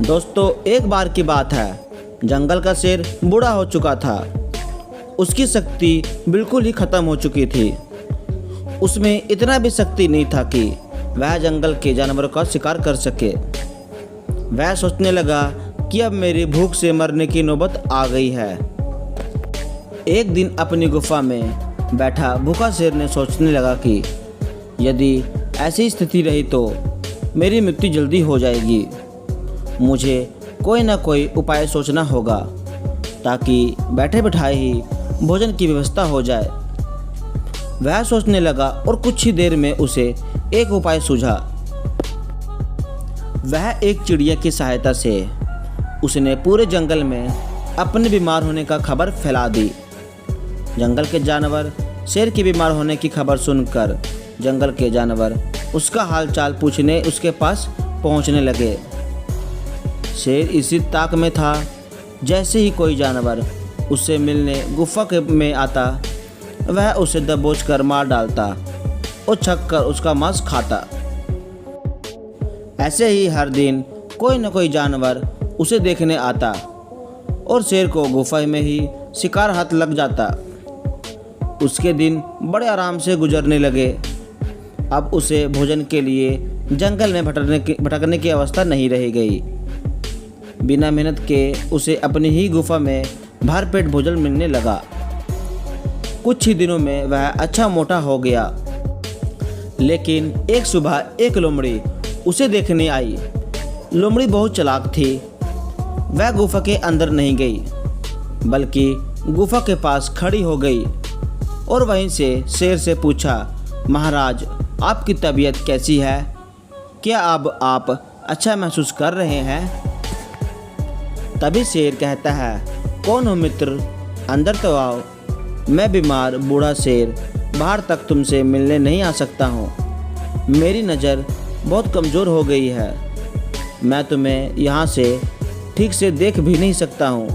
दोस्तों, एक बार की बात है, जंगल का शेर बूढ़ा हो चुका था। उसकी शक्ति बिल्कुल ही ख़त्म हो चुकी थी। उसमें इतना भी शक्ति नहीं था कि वह जंगल के जानवरों का शिकार कर सके। वह सोचने लगा कि अब मेरी भूख से मरने की नौबत आ गई है। एक दिन अपनी गुफा में बैठा भूखा शेर ने सोचने लगा कि यदि ऐसी स्थिति रही तो मेरी मृत्यु जल्दी हो जाएगी। मुझे कोई ना कोई उपाय सोचना होगा ताकि बैठे बिठाए ही भोजन की व्यवस्था हो जाए। वह सोचने लगा और कुछ ही देर में उसे एक उपाय सूझा। वह एक चिड़िया की सहायता से उसने पूरे जंगल में अपने बीमार होने का खबर फैला दी। जंगल के जानवर शेर के बीमार होने की खबर सुनकर जंगल के जानवर उसका हालचाल पूछने उसके पास पहुंचने लगे। शेर इसी ताक में था। जैसे ही कोई जानवर उससे मिलने गुफा में आता, वह उसे दबोच कर मार डालता और छक कर उसका मांस खाता। ऐसे ही हर दिन कोई न कोई जानवर उसे देखने आता और शेर को गुफा में ही शिकार हाथ लग जाता। उसके दिन बड़े आराम से गुजरने लगे। अब उसे भोजन के लिए जंगल में भटकने की अवस्था नहीं रह गई। बिना मेहनत के उसे अपनी ही गुफा में भरपेट भोजन मिलने लगा। कुछ ही दिनों में वह अच्छा मोटा हो गया। लेकिन एक सुबह एक लोमड़ी उसे देखने आई। लोमड़ी बहुत चालाक थी। वह गुफा के अंदर नहीं गई, बल्कि गुफा के पास खड़ी हो गई और वहीं से शेर से पूछा, महाराज, आपकी तबीयत कैसी है? क्या अब आप अच्छा महसूस कर रहे हैं? तभी शेर कहता है, कौन हो मित्र, अंदर तो आओ। मैं बीमार बूढ़ा शेर बाहर तक तुमसे मिलने नहीं आ सकता हूँ। मेरी नज़र बहुत कमज़ोर हो गई है। मैं तुम्हें यहाँ से ठीक से देख भी नहीं सकता हूँ।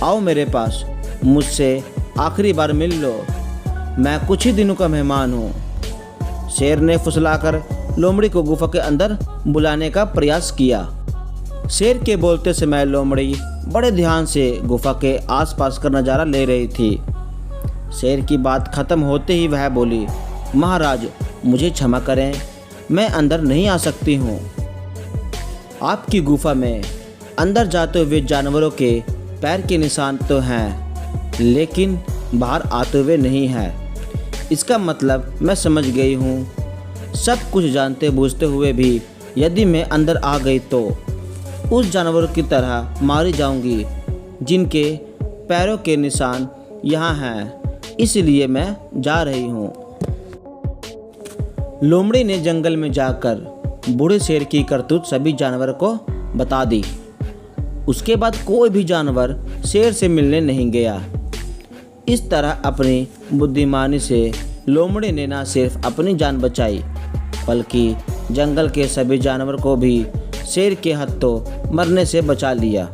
आओ मेरे पास, मुझसे आखिरी बार मिल लो। मैं कुछ ही दिनों का मेहमान हूँ। शेर ने फुसलाकर लोमड़ी को गुफा के अंदर बुलाने का प्रयास किया। शेर के बोलते समय लोमड़ी बड़े ध्यान से गुफा के आसपास का नज़ारा ले रही थी। शेर की बात खत्म होते ही वह बोली, महाराज, मुझे क्षमा करें, मैं अंदर नहीं आ सकती हूँ। आपकी गुफा में अंदर जाते हुए जानवरों के पैर के निशान तो हैं, लेकिन बाहर आते हुए नहीं है। इसका मतलब मैं समझ गई हूँ। सब कुछ जानते बूझते हुए भी यदि मैं अंदर आ गई तो उस जानवरों की तरह मारी जाऊंगी जिनके पैरों के निशान यहाँ हैं। इसलिए मैं जा रही हूँ। लोमड़ी ने जंगल में जाकर बूढ़े शेर की करतूत सभी जानवरों को बता दी। उसके बाद कोई भी जानवर शेर से मिलने नहीं गया। इस तरह अपनी बुद्धिमानी से लोमड़ी ने न सिर्फ अपनी जान बचाई, बल्कि जंगल के सभी जानवर को भी शेर के हाथों मरने से बचा लिया।